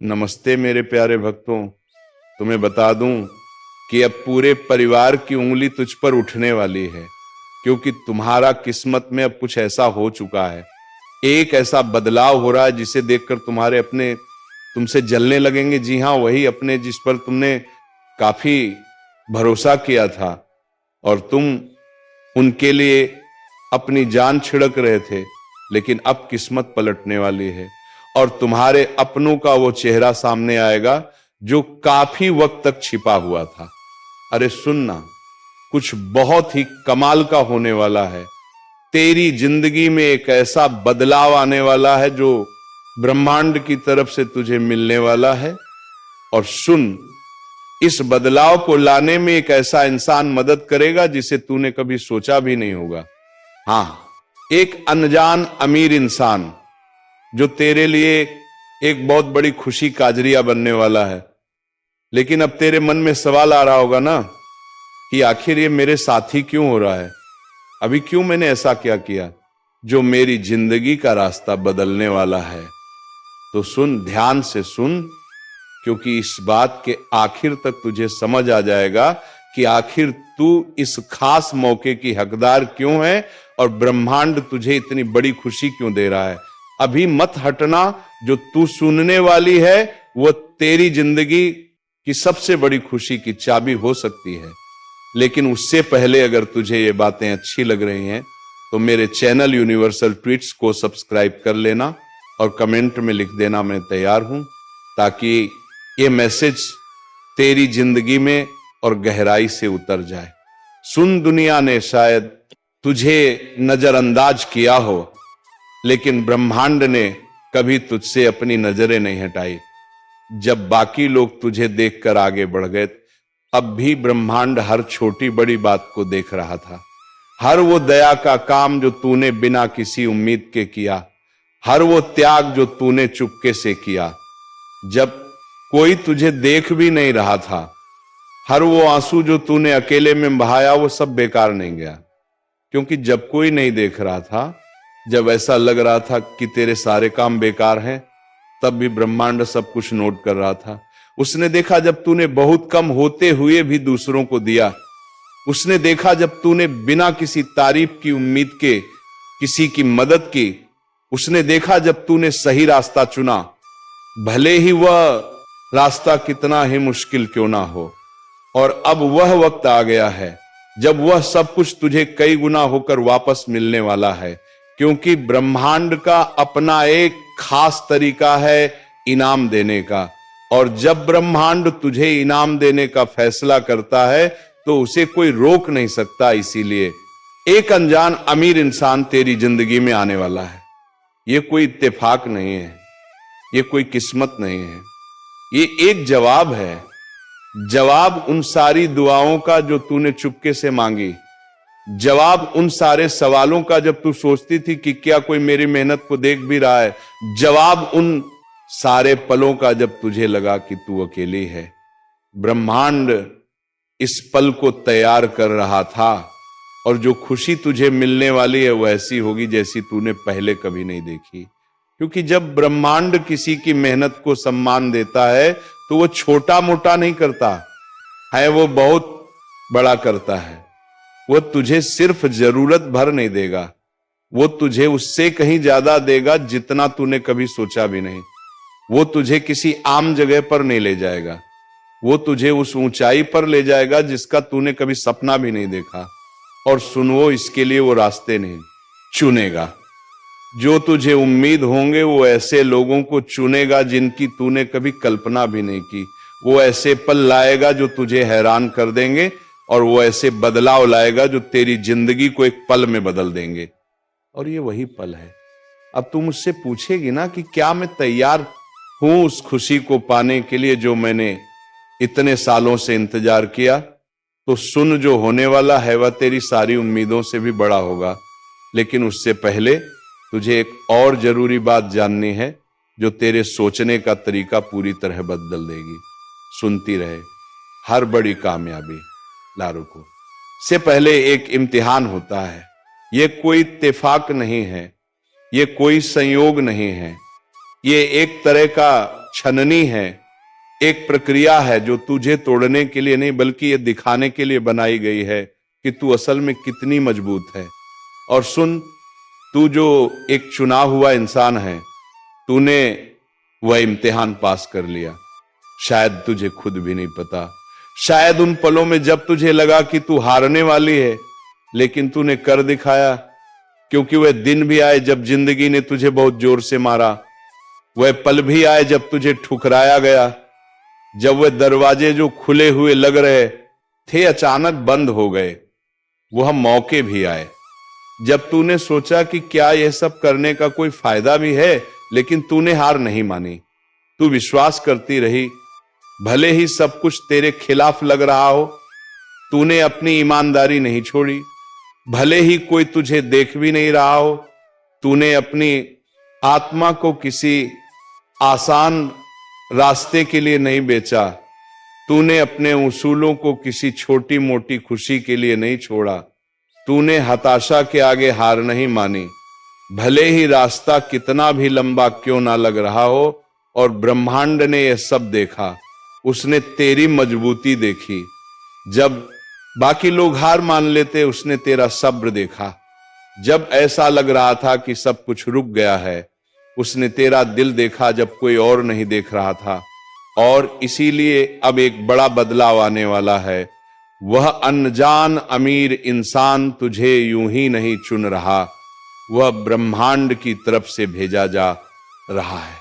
नमस्ते मेरे प्यारे भक्तों। तुम्हें बता दूं कि अब पूरे परिवार की उंगली तुझ पर उठने वाली है, क्योंकि तुम्हारा किस्मत में अब कुछ ऐसा हो चुका है। एक ऐसा बदलाव हो रहा है जिसे देखकर तुम्हारे अपने तुमसे जलने लगेंगे। जी हाँ, वही अपने जिस पर तुमने काफी भरोसा किया था और तुम उनके लिए अपनी जान छिड़क रहे थे, लेकिन अब किस्मत पलटने वाली है और तुम्हारे अपनों का वो चेहरा सामने आएगा जो काफी वक्त तक छिपा हुआ था। अरे सुनना, कुछ बहुत ही कमाल का होने वाला है। तेरी जिंदगी में एक ऐसा बदलाव आने वाला है जो ब्रह्मांड की तरफ से तुझे मिलने वाला है। और सुन, इस बदलाव को लाने में एक ऐसा इंसान मदद करेगा जिसे तूने कभी सोचा भी नहीं होगा। हाँ, एक अनजान अमीर इंसान जो तेरे लिए एक बहुत बड़ी खुशी काजरिया बनने वाला है। लेकिन अब तेरे मन में सवाल आ रहा होगा ना कि आखिर ये मेरे साथ ही क्यों हो रहा है, अभी क्यों मैंने ऐसा क्या किया जो मेरी जिंदगी का रास्ता बदलने वाला है। तो सुन, ध्यान से सुन, क्योंकि इस बात के आखिर तक तुझे समझ आ जाएगा कि आखिर तू इस खास मौके की हकदार क्यों है और ब्रह्मांड तुझे इतनी बड़ी खुशी क्यों दे रहा है। अभी मत हटना, जो तू सुनने वाली है वो तेरी जिंदगी की सबसे बड़ी खुशी की चाबी हो सकती है। लेकिन उससे पहले अगर तुझे ये बातें अच्छी लग रही हैं तो मेरे चैनल यूनिवर्सल ट्वीट्स को सब्सक्राइब कर लेना और कमेंट में लिख देना मैं तैयार हूं, ताकि ये मैसेज तेरी जिंदगी में और गहराई से उतर जाए। सुन, दुनिया ने शायद तुझे नजरअंदाज किया हो, लेकिन ब्रह्मांड ने कभी तुझसे अपनी नजरें नहीं हटाई। जब बाकी लोग तुझे देखकर आगे बढ़ गए, अब भी ब्रह्मांड हर छोटी बड़ी बात को देख रहा था। हर वो दया का काम जो तूने बिना किसी उम्मीद के किया, हर वो त्याग जो तूने चुपके से किया जब कोई तुझे देख भी नहीं रहा था, हर वो आंसू जो तूने अकेले में बहाया, वो सब बेकार नहीं गया। क्योंकि जब कोई नहीं देख रहा था, जब ऐसा लग रहा था कि तेरे सारे काम बेकार हैं, तब भी ब्रह्मांड सब कुछ नोट कर रहा था। उसने देखा जब तूने बहुत कम होते हुए भी दूसरों को दिया। उसने देखा जब तूने बिना किसी तारीफ की उम्मीद के किसी की मदद की। उसने देखा जब तूने सही रास्ता चुना, भले ही वह रास्ता कितना ही मुश्किल क्यों ना हो। और अब वह वक्त आ गया है जब वह सब कुछ तुझे कई गुना होकर वापस मिलने वाला है, क्योंकि ब्रह्मांड का अपना एक खास तरीका है इनाम देने का। और जब ब्रह्मांड तुझे इनाम देने का फैसला करता है तो उसे कोई रोक नहीं सकता। इसीलिए एक अनजान अमीर इंसान तेरी जिंदगी में आने वाला है। यह कोई इत्तेफाक नहीं है, यह कोई किस्मत नहीं है, ये एक जवाब है। जवाब उन सारी दुआओं का जो तूने चुपके से मांगी, जवाब उन सारे सवालों का जब तू सोचती थी कि क्या कोई मेरी मेहनत को देख भी रहा है, जवाब उन सारे पलों का जब तुझे लगा कि तू अकेली है। ब्रह्मांड इस पल को तैयार कर रहा था और जो खुशी तुझे मिलने वाली है वो ऐसी होगी जैसी तूने पहले कभी नहीं देखी। क्योंकि जब ब्रह्मांड किसी की मेहनत को सम्मान देता है तो वो छोटा मोटा नहीं करता है, वो बहुत बड़ा करता है। वो तुझे सिर्फ जरूरत भर नहीं देगा, वो तुझे उससे कहीं ज्यादा देगा जितना तूने कभी सोचा भी नहीं। वो तुझे किसी आम जगह पर नहीं ले जाएगा, वो तुझे उस ऊंचाई पर ले जाएगा जिसका तूने कभी सपना भी नहीं देखा। और सुन, वो इसके लिए वो रास्ते नहीं चुनेगा जो तुझे उम्मीद होंगे, वो ऐसे लोगों को चुनेगा जिनकी तूने कभी कल्पना भी नहीं की। वो ऐसे पल लाएगा जो तुझे हैरान कर देंगे और वो ऐसे बदलाव लाएगा जो तेरी जिंदगी को एक पल में बदल देंगे। और ये वही पल है। अब तू मुझसे पूछेगी ना कि क्या मैं तैयार हूं उस खुशी को पाने के लिए जो मैंने इतने सालों से इंतजार किया। तो सुन, जो होने वाला है वह तेरी सारी उम्मीदों से भी बड़ा होगा। लेकिन उससे पहले तुझे एक और जरूरी बात जाननी है जो तेरे सोचने का तरीका पूरी तरह बदल देगी। सुनती रहे, हर बड़ी कामयाबी लारुको से पहले एक इम्तिहान होता है। यह कोई इत्तेफाक नहीं है, यह कोई संयोग नहीं है, यह एक तरह का छननी है, एक प्रक्रिया है जो तुझे तोड़ने के लिए नहीं बल्कि ये दिखाने के लिए बनाई गई है कि तू असल में कितनी मजबूत है। और सुन, तू जो एक चुना हुआ इंसान है, तूने वह इम्तिहान पास कर लिया। शायद तुझे खुद भी नहीं पता, शायद उन पलों में जब तुझे लगा कि तू हारने वाली है, लेकिन तूने कर दिखाया। क्योंकि वह दिन भी आए जब जिंदगी ने तुझे बहुत जोर से मारा, वह पल भी आए जब तुझे ठुकराया गया, जब वह दरवाजे जो खुले हुए लग रहे थे अचानक बंद हो गए। वह मौके भी आए जब तूने सोचा कि क्या यह सब करने का कोई फायदा भी है, लेकिन तूने हार नहीं मानी। तू विश्वास करती रही, भले ही सब कुछ तेरे खिलाफ लग रहा हो। तूने अपनी ईमानदारी नहीं छोड़ी, भले ही कोई तुझे देख भी नहीं रहा हो। तूने अपनी आत्मा को किसी आसान रास्ते के लिए नहीं बेचा। तूने अपने उसूलों को किसी छोटी मोटी खुशी के लिए नहीं छोड़ा। तूने हताशा के आगे हार नहीं मानी, भले ही रास्ता कितना भी लंबा क्यों ना लग रहा हो। और ब्रह्मांड ने यह सब देखा, उसने तेरी मजबूती देखी। जब बाकी लोग हार मान लेते, उसने तेरा सब्र देखा। जब ऐसा लग रहा था कि सब कुछ रुक गया है, उसने तेरा दिल देखा जब कोई और नहीं देख रहा था। और इसीलिए अब एक बड़ा बदलाव आने वाला है। वह अनजान अमीर इंसान तुझे यूं ही नहीं चुन रहा, वह ब्रह्मांड की तरफ से भेजा जा रहा है।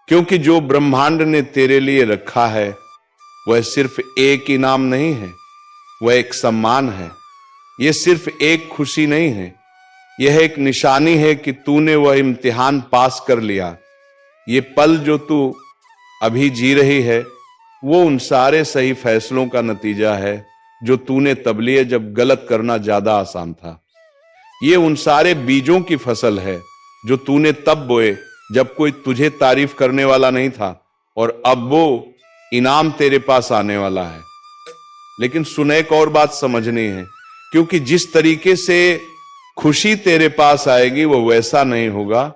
क्योंकि जो ब्रह्मांड ने तेरे लिए रखा है वह सिर्फ एक इनाम नहीं है, वह एक सम्मान है। यह सिर्फ एक खुशी नहीं है, यह एक निशानी है कि तूने वह इम्तिहान पास कर लिया। ये पल जो तू अभी जी रही है, वो उन सारे सही फैसलों का नतीजा है जो तूने तब लिए जब गलत करना ज्यादा आसान था। ये उन सारे बीजों की फसल है जो तूने तब बोए जब कोई तुझे तारीफ करने वाला नहीं था, और अब वो इनाम तेरे पास आने वाला है। लेकिन सुन, एक और बात समझनी है, क्योंकि जिस तरीके से खुशी तेरे पास आएगी वो वैसा नहीं होगा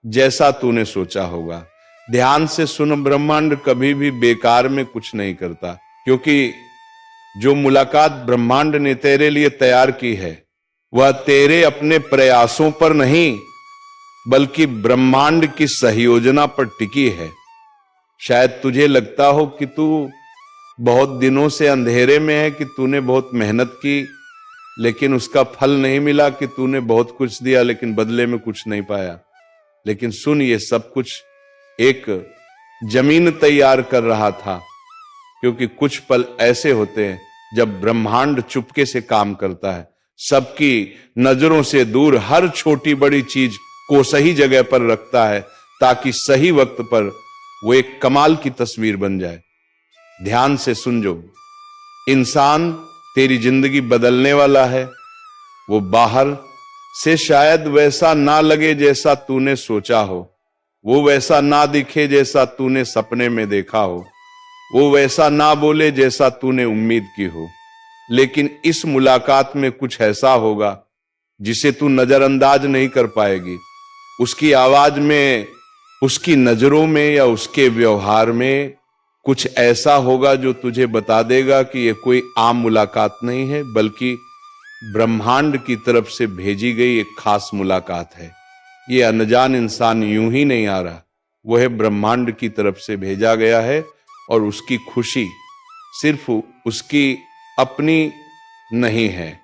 जैसा तूने सोचा होगा। ध्यान से सुन, ब्रह्मांड कभी भी बेकार में कुछ नहीं करता। क्योंकि जो मुलाकात ब्रह्मांड ने तेरे लिए तैयार की है वह तेरे अपने प्रयासों पर नहीं बल्कि ब्रह्मांड की सहयोजना पर टिकी है। शायद तुझे लगता हो कि तू बहुत दिनों से अंधेरे में है, कि तूने बहुत मेहनत की लेकिन उसका फल नहीं मिला, कि तूने बहुत कुछ दिया लेकिन बदले में कुछ नहीं पाया। लेकिन सुन, ये सब कुछ एक जमीन तैयार कर रहा था। क्योंकि कुछ पल ऐसे होते हैं जब ब्रह्मांड चुपके से काम करता है, सबकी नजरों से दूर हर छोटी बड़ी चीज को सही जगह पर रखता है, ताकि सही वक्त पर वो एक कमाल की तस्वीर बन जाए। ध्यान से सुन, जो इंसान तेरी जिंदगी बदलने वाला है वो बाहर से शायद वैसा ना लगे जैसा तूने सोचा हो, वो वैसा ना दिखे जैसा तूने सपने में देखा हो, वो वैसा ना बोले जैसा तूने उम्मीद की हो। लेकिन इस मुलाकात में कुछ ऐसा होगा जिसे तू नजरअंदाज नहीं कर पाएगी। उसकी आवाज में, उसकी नजरों में या उसके व्यवहार में कुछ ऐसा होगा जो तुझे बता देगा कि यह कोई आम मुलाकात नहीं है, बल्कि ब्रह्मांड की तरफ से भेजी गई एक खास मुलाकात है। ये अनजान इंसान यूं ही नहीं आ रहा, वह ब्रह्मांड की तरफ से भेजा गया है। और उसकी खुशी सिर्फ उसकी अपनी नहीं है,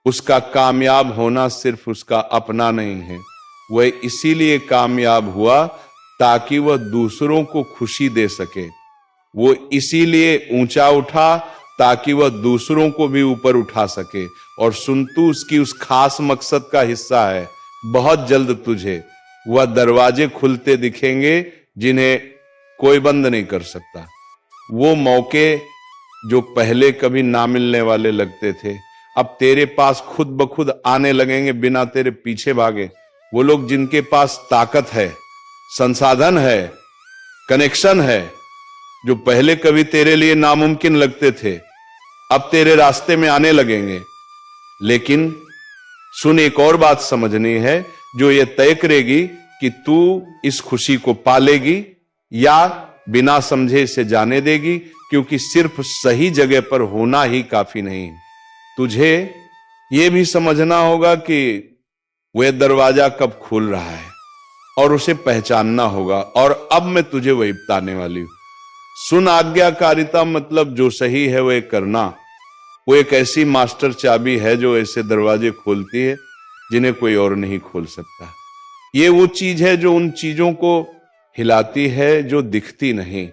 उसका कामयाब होना सिर्फ उसका अपना नहीं है। वह इसीलिए कामयाब हुआ ताकि वह दूसरों को खुशी दे सके। वो इसीलिए ऊंचा उठा ताकि वह दूसरों को भी ऊपर उठा सके। और सुन, तू उसकी उस खास मकसद का हिस्सा है। बहुत जल्द तुझे वह दरवाजे खुलते दिखेंगे जिन्हें कोई बंद नहीं कर सकता। वो मौके जो पहले कभी ना मिलने वाले लगते थे, अब तेरे पास खुद ब खुद आने लगेंगे बिना तेरे पीछे भागे। वो लोग जिनके पास ताकत है, संसाधन है, कनेक्शन है, जो पहले कभी तेरे लिए नामुमकिन लगते थे, अब तेरे रास्ते में आने लगेंगे। लेकिन सुन, एक और बात समझनी है जो ये तय करेगी कि तू इस खुशी को पालेगी या बिना समझे इसे जाने देगी, क्योंकि सिर्फ सही जगह पर होना ही काफी नहीं। तुझे यह भी समझना होगा कि वह दरवाजा कब खुल रहा है और उसे पहचानना होगा, और अब मैं तुझे वही बताने वाली हूं। सुन, आज्ञाकारिता मतलब जो सही है वह करना। वो एक ऐसी मास्टर चाबी है जो ऐसे दरवाजे खोलती है जिन्हें कोई और नहीं खोल सकता। ये वो चीज है जो उन चीजों को हिलाती है जो दिखती नहीं,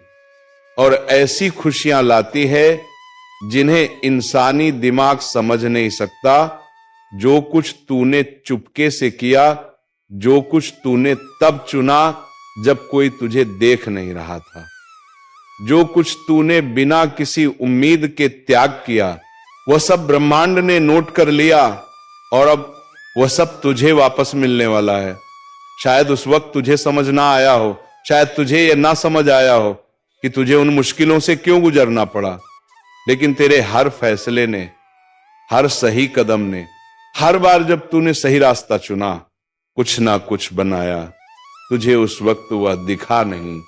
और ऐसी खुशियां लाती है जिन्हें इंसानी दिमाग समझ नहीं सकता। जो कुछ तूने चुपके से किया, जो कुछ तूने तब चुना जब कोई तुझे देख नहीं रहा था, जो कुछ तूने बिना किसी उम्मीद के त्याग किया, वह सब ब्रह्मांड ने नोट कर लिया, और अब वह सब तुझे वापस मिलने वाला है। शायद उस वक्त तुझे समझ ना आया हो, शायद तुझे यह ना समझ आया हो कि तुझे उन मुश्किलों से क्यों गुजरना पड़ा, लेकिन तेरे हर फैसले ने, हर सही कदम ने, हर बार जब तूने सही रास्ता चुना, कुछ ना कुछ बनाया। तुझे उस वक्त वह दिखा नहीं,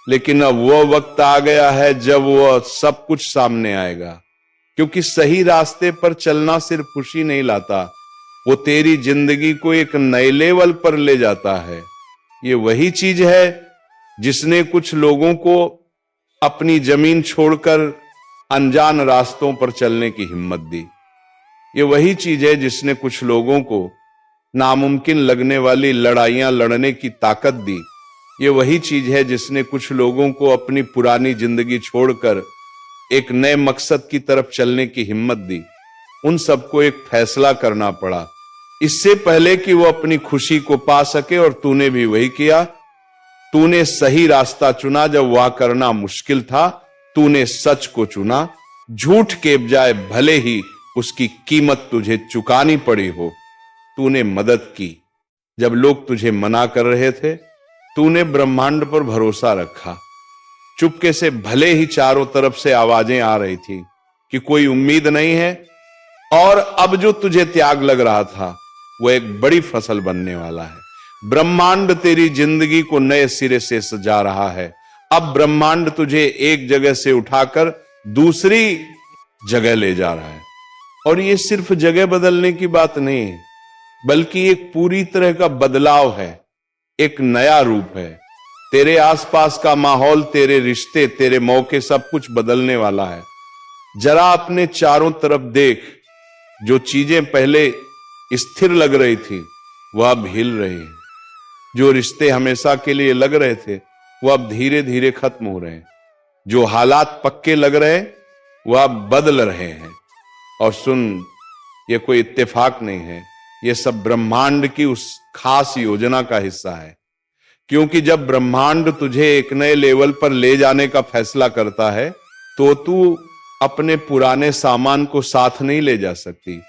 लेकिन अब वह वक्त आ गया है जब वह सब कुछ सामने आएगा। क्योंकि सही रास्ते पर चलना सिर्फ खुशी नहीं लाता, वो तेरी जिंदगी को एक नए लेवल पर ले जाता है। ये वही चीज है जिसने कुछ लोगों को अपनी जमीन छोड़कर अनजान रास्तों पर चलने की हिम्मत दी। ये वही चीज है जिसने कुछ लोगों को नामुमकिन लगने वाली लड़ाइयां लड़ने की ताकत दी। ये वही चीज है जिसने कुछ लोगों को अपनी पुरानी जिंदगी छोड़कर एक नए मकसद की तरफ चलने की हिम्मत दी। उन सबको एक फैसला करना पड़ा इससे पहले कि वो अपनी खुशी को पा सके, और तूने भी वही किया। तूने सही रास्ता चुना जब वह करना मुश्किल था। तूने सच को चुना, झूठ के बजाय, भले ही उसकी कीमत तुझे चुकानी पड़ी हो। तूने मदद की जब लोग तुझे मना कर रहे थे। तूने ब्रह्मांड पर भरोसा रखा, चुपके से, भले ही चारों तरफ से आवाजें आ रही थी कि कोई उम्मीद नहीं है। और अब जो तुझे त्याग लग रहा था वो एक बड़ी फसल बनने वाला है। ब्रह्मांड तेरी जिंदगी को नए सिरे से सजा रहा है। अब ब्रह्मांड तुझे एक जगह से उठाकर दूसरी जगह ले जा रहा है। और ये सिर्फ जगह बदलने की बात नहीं है, बल्कि एक पूरी तरह का बदलाव है, एक नया रूप है। तेरे आसपास का माहौल, तेरे रिश्ते, तेरे मौके, सब कुछ बदलने वाला है। जरा अपने चारों तरफ देख, जो चीजें पहले स्थिर लग रही थी वह अब हिल रही हैं। जो रिश्ते हमेशा के लिए लग रहे थे वो अब धीरे धीरे खत्म हो रहे हैं। जो हालात पक्के लग रहे हैं वह अब बदल रहे हैं। और सुन, ये कोई इत्तेफाक नहीं है, ये सब ब्रह्मांड की उस खास योजना का हिस्सा है। क्योंकि जब ब्रह्मांड तुझे एक नए लेवल पर ले जाने का फैसला करता है तो तू अपने पुराने सामान को साथ नहीं ले जा सकती।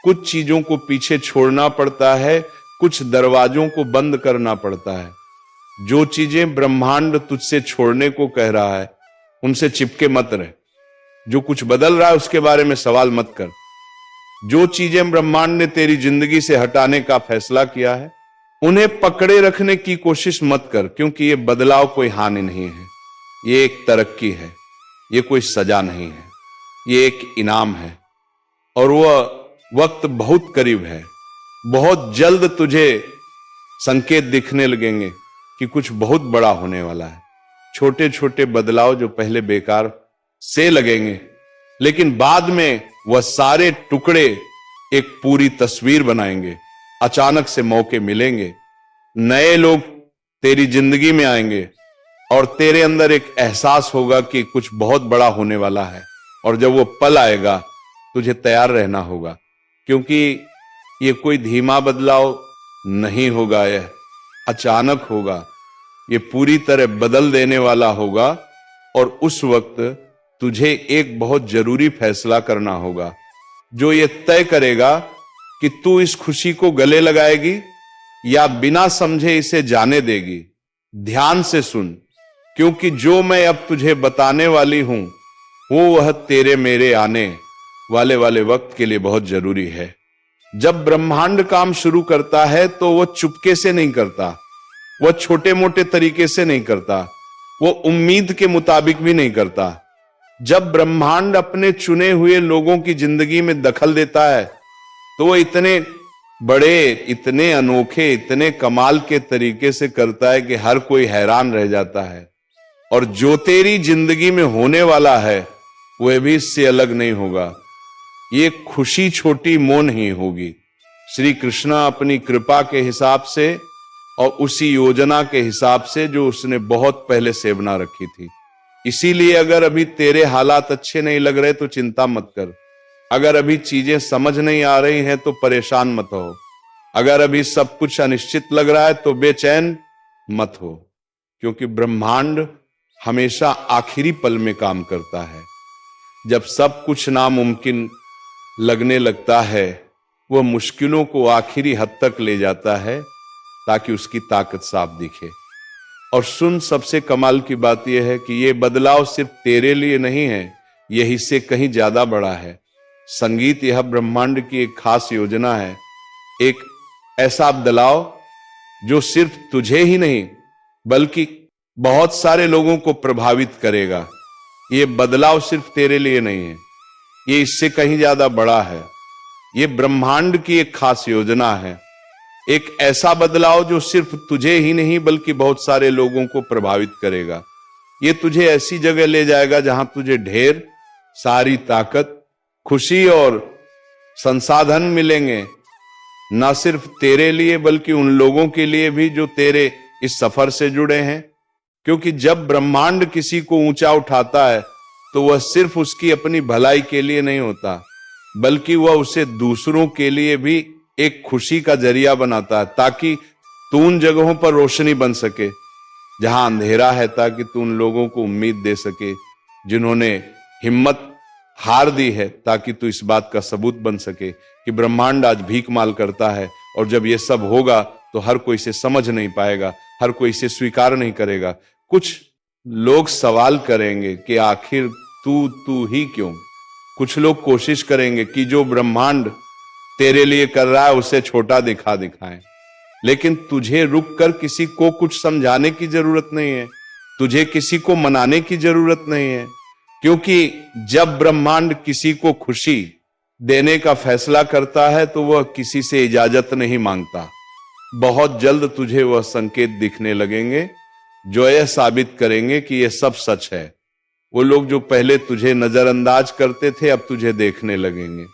कुछ चीजों को पीछे छोड़ना पड़ता है, कुछ दरवाजों को बंद करना पड़ता है। जो चीजें ब्रह्मांड तुझसे छोड़ने को कह रहा है उनसे चिपके मत रह। जो कुछ बदल रहा है उसके बारे में सवाल मत कर। जो चीजें ब्रह्मांड ने तेरी जिंदगी से हटाने का फैसला किया है उन्हें पकड़े रखने की कोशिश मत कर, क्योंकि ये बदलाव कोई हानि नहीं है, ये एक तरक्की है, ये कोई सजा नहीं है, ये एक इनाम है। और वह वक्त बहुत करीब है। बहुत जल्द तुझे संकेत दिखने लगेंगे कि कुछ बहुत बड़ा होने वाला है। छोटे छोटे बदलाव जो पहले बेकार से लगेंगे, लेकिन बाद में वह सारे टुकड़े एक पूरी तस्वीर बनाएंगे। अचानक से मौके मिलेंगे, नए लोग तेरी जिंदगी में आएंगे और तेरे अंदर एक एहसास होगा कि कुछ बहुत बड़ा होने वाला है। और जब वो पल आएगा तुझे तैयार रहना होगा, क्योंकि ये कोई धीमा बदलाव नहीं होगा, यह अचानक होगा, ये पूरी तरह बदल देने वाला होगा। और उस वक्त तुझे एक बहुत जरूरी फैसला करना होगा जो ये तय करेगा कि तू इस खुशी को गले लगाएगी या बिना समझे इसे जाने देगी। ध्यान से सुन, क्योंकि जो मैं अब तुझे बताने वाली हूं वह तेरे मेरे आने वाले वक्त के लिए बहुत जरूरी है। जब ब्रह्मांड काम शुरू करता है तो वह चुपके से नहीं करता, वह छोटे मोटे तरीके से नहीं करता, वो उम्मीद के मुताबिक भी नहीं करता। जब ब्रह्मांड अपने चुने हुए लोगों की जिंदगी में दखल देता है तो वो इतने बड़े, इतने अनोखे, इतने कमाल के तरीके से करता है कि हर कोई हैरान रह जाता है। और जो तेरी जिंदगी में होने वाला है वह भी इससे अलग नहीं होगा। ये खुशी छोटी मोह नहीं होगी। श्री कृष्ण अपनी कृपा के हिसाब से और उसी योजना के हिसाब से जो उसने बहुत पहले से बना रखी थी। इसीलिए अगर अभी तेरे हालात अच्छे नहीं लग रहे तो चिंता मत कर। अगर अभी चीजें समझ नहीं आ रही हैं तो परेशान मत हो। अगर अभी सब कुछ अनिश्चित लग रहा है तो बेचैन मत हो, क्योंकि ब्रह्मांड हमेशा आखिरी पल में काम करता है। जब सब कुछ नामुमकिन लगने लगता है वह मुश्किलों को आखिरी हद तक ले जाता है ताकि उसकी ताकत साफ दिखे। और सुन, सबसे कमाल की बात यह है कि यह बदलाव सिर्फ तेरे लिए नहीं है, यही से कहीं ज्यादा बड़ा है। संगीत यह ब्रह्मांड की एक खास योजना है, एक ऐसा बदलाव जो सिर्फ तुझे ही नहीं बल्कि बहुत सारे लोगों को प्रभावित करेगा। यह बदलाव सिर्फ तेरे लिए नहीं है, ये इससे कहीं ज्यादा बड़ा है। ये ब्रह्मांड की एक खास योजना है, एक ऐसा बदलाव जो सिर्फ तुझे ही नहीं बल्कि बहुत सारे लोगों को प्रभावित करेगा। ये तुझे ऐसी जगह ले जाएगा जहां तुझे ढेर सारी ताकत, खुशी और संसाधन मिलेंगे, ना सिर्फ तेरे लिए बल्कि उन लोगों के लिए भी जो तेरे इस सफर से जुड़े हैं। क्योंकि जब ब्रह्मांड किसी को ऊंचा उठाता है तो वह सिर्फ उसकी अपनी भलाई के लिए नहीं होता, बल्कि वह उसे दूसरों के लिए भी एक खुशी का जरिया बनाता है, ताकि तू उन जगहों पर रोशनी बन सके जहां अंधेरा है, ताकि तू उन लोगों को उम्मीद दे सके जिन्होंने हिम्मत हार दी है, ताकि तू इस बात का सबूत बन सके कि ब्रह्मांड आज भीख माल करता है। और जब ये सब होगा तो हर कोई इसे समझ नहीं पाएगा, हर कोई इसे स्वीकार नहीं करेगा। कुछ लोग सवाल करेंगे कि आखिर तू ही क्यों। कुछ लोग कोशिश करेंगे कि जो ब्रह्मांड तेरे लिए कर रहा है उसे छोटा दिखाएं। लेकिन तुझे रुक कर किसी को कुछ समझाने की जरूरत नहीं है, तुझे किसी को मनाने की जरूरत नहीं है, क्योंकि जब ब्रह्मांड किसी को खुशी देने का फैसला करता है तो वह किसी से इजाजत नहीं मांगता। बहुत जल्द तुझे वह संकेत दिखने लगेंगे जो यह साबित करेंगे कि यह सब सच है। वो लोग जो पहले तुझे नजरअंदाज करते थे अब तुझे देखने लगेंगे।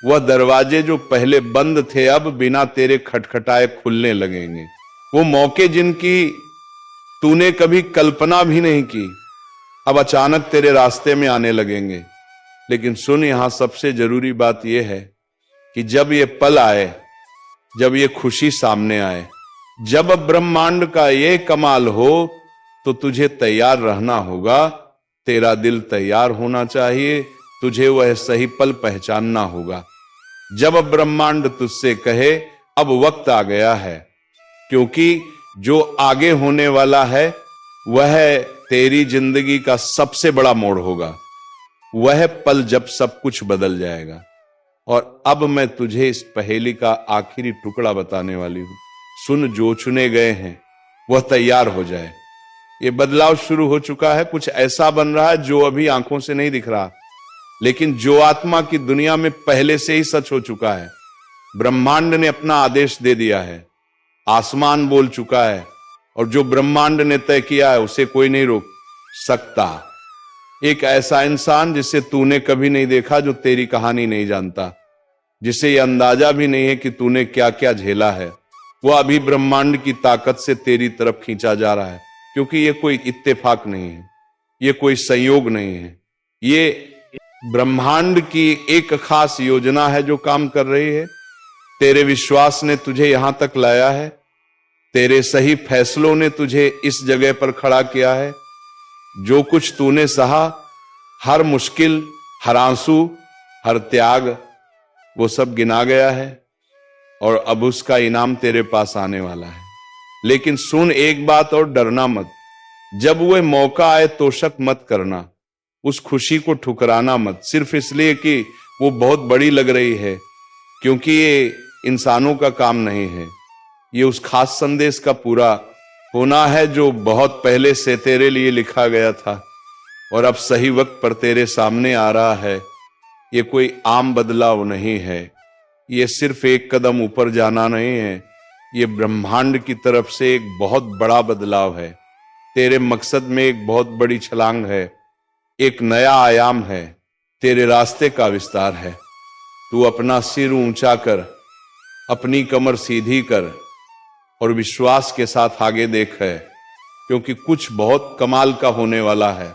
वह दरवाजे जो पहले बंद थे अब बिना तेरे खटखटाए खुलने लगेंगे। वो मौके जिनकी तूने कभी कल्पना भी नहीं की अब अचानक तेरे रास्ते में आने लगेंगे। लेकिन सुन, यहां सबसे जरूरी बात यह है कि जब ये पल आए, जब ये खुशी सामने आए, जब ब्रह्मांड का ये कमाल हो तो तुझे तैयार रहना होगा। तेरा दिल तैयार होना चाहिए, तुझे वह सही पल पहचानना होगा जब ब्रह्मांड तुझसे कहे अब वक्त आ गया है। क्योंकि जो आगे होने वाला है वह तेरी जिंदगी का सबसे बड़ा मोड़ होगा, वह पल जब सब कुछ बदल जाएगा। और अब मैं तुझे इस पहेली का आखिरी टुकड़ा बताने वाली हूं। सुन, जो चुने गए हैं वह तैयार हो जाए। ये बदलाव शुरू हो चुका है, कुछ ऐसा बन रहा है जो अभी आंखों से नहीं दिख रहा, लेकिन जो आत्मा की दुनिया में पहले से ही सच हो चुका है। ब्रह्मांड ने अपना आदेश दे दिया है, आसमान बोल चुका है, और जो ब्रह्मांड ने तय किया है उसे कोई नहीं रोक सकता। एक ऐसा इंसान जिसे तूने कभी नहीं देखा, जो तेरी कहानी नहीं जानता, जिसे यह अंदाजा भी नहीं है कि तूने क्या क्या झेला है, वह अभी ब्रह्मांड की ताकत से तेरी तरफ खींचा जा रहा है। क्योंकि यह कोई इत्तेफाक नहीं है, यह कोई संयोग नहीं है, ये ब्रह्मांड की एक खास योजना है जो काम कर रही है। तेरे विश्वास ने तुझे यहां तक लाया है, तेरे सही फैसलों ने तुझे इस जगह पर खड़ा किया है। जो कुछ तूने सहा, हर मुश्किल, हर आंसू, हर त्याग, वो सब गिना गया है और अब उसका इनाम तेरे पास आने वाला है। लेकिन सुन एक बात और, डरना मत। जब वह मौका आए तो शक मत करना, उस खुशी को ठुकराना मत, सिर्फ इसलिए कि वो बहुत बड़ी लग रही है, क्योंकि ये इंसानों का काम नहीं है, ये उस खास संदेश का पूरा होना है जो बहुत पहले से तेरे लिए लिखा गया था और अब सही वक्त पर तेरे सामने आ रहा है। ये कोई आम बदलाव नहीं है, ये सिर्फ एक कदम ऊपर जाना नहीं है, ये ब्रह्मांड की तरफ से एक बहुत बड़ा बदलाव है। तेरे मकसद में एक बहुत बड़ी छलांग है, एक नया आयाम है, तेरे रास्ते का विस्तार है। तू अपना सिर ऊंचा कर, अपनी कमर सीधी कर और विश्वास के साथ आगे देख है, क्योंकि कुछ बहुत कमाल का होने वाला है।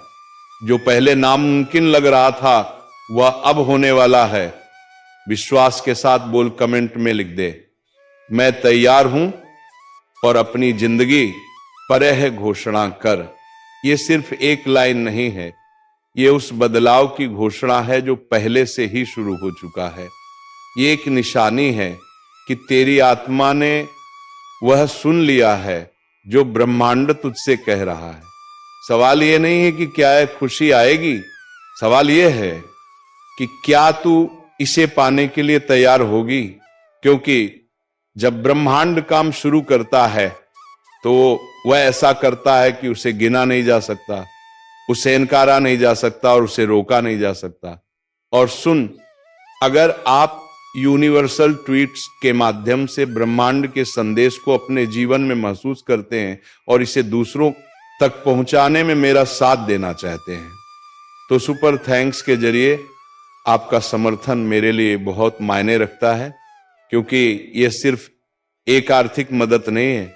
जो पहले नामुमकिन लग रहा था वह अब होने वाला है। विश्वास के साथ बोल, कमेंट में लिख दे, मैं तैयार हूं और अपनी जिंदगी परह घोषणा कर। यह सिर्फ एक लाइन नहीं है, ये उस बदलाव की घोषणा है जो पहले से ही शुरू हो चुका है। ये एक निशानी है कि तेरी आत्मा ने वह सुन लिया है जो ब्रह्मांड तुझसे कह रहा है। सवाल ये नहीं है कि क्या खुशी आएगी, सवाल ये है कि क्या तू इसे पाने के लिए तैयार होगी। क्योंकि जब ब्रह्मांड काम शुरू करता है तो वह ऐसा करता है कि उसे गिना नहीं जा सकता, उसे इनकारा नहीं जा सकता और उसे रोका नहीं जा सकता। और सुन, अगर आप यूनिवर्सल ट्वीट्स के माध्यम से ब्रह्मांड के संदेश को अपने जीवन में महसूस करते हैं और इसे दूसरों तक पहुंचाने में मेरा साथ देना चाहते हैं, तो सुपर थैंक्स के जरिए आपका समर्थन मेरे लिए बहुत मायने रखता है। क्योंकि यह सिर्फ एक आर्थिक मदद नहीं है,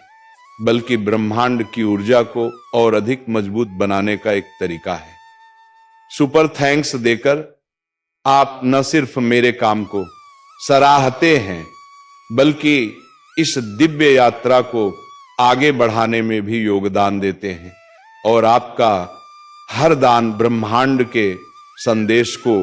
बल्कि ब्रह्मांड की ऊर्जा को और अधिक मजबूत बनाने का एक तरीका है। सुपर थैंक्स देकर आप न सिर्फ मेरे काम को सराहते हैं, बल्कि इस दिव्य यात्रा को आगे बढ़ाने में भी योगदान देते हैं। और आपका हर दान ब्रह्मांड के संदेश को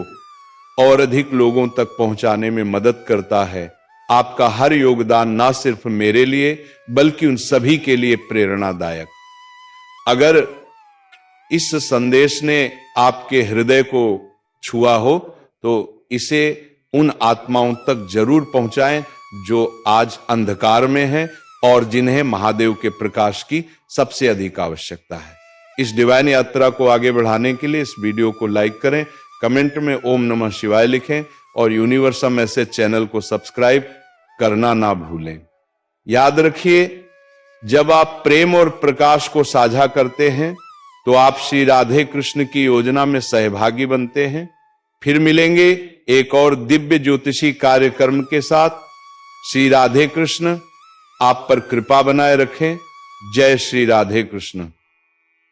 और अधिक लोगों तक पहुंचाने में मदद करता है। आपका हर योगदान ना सिर्फ मेरे लिए बल्कि उन सभी के लिए प्रेरणादायक। अगर इस संदेश ने आपके हृदय को छुआ हो तो इसे उन आत्माओं तक जरूर पहुंचाएं जो आज अंधकार में हैं और जिन्हें महादेव के प्रकाश की सबसे अधिक आवश्यकता है। इस डिवाइन यात्रा को आगे बढ़ाने के लिए इस वीडियो को लाइक करें, कमेंट में ओम नमः शिवाय लिखें और यूनिवर्सल मैसेज चैनल को सब्सक्राइब करना ना भूलें। याद रखिए, जब आप प्रेम और प्रकाश को साझा करते हैं तो आप श्री राधे कृष्ण की योजना में सहभागी बनते हैं। फिर मिलेंगे एक और दिव्य ज्योतिषी कार्यक्रम के साथ। श्री राधे कृष्ण आप पर कृपा बनाए रखें। जय श्री राधे कृष्ण।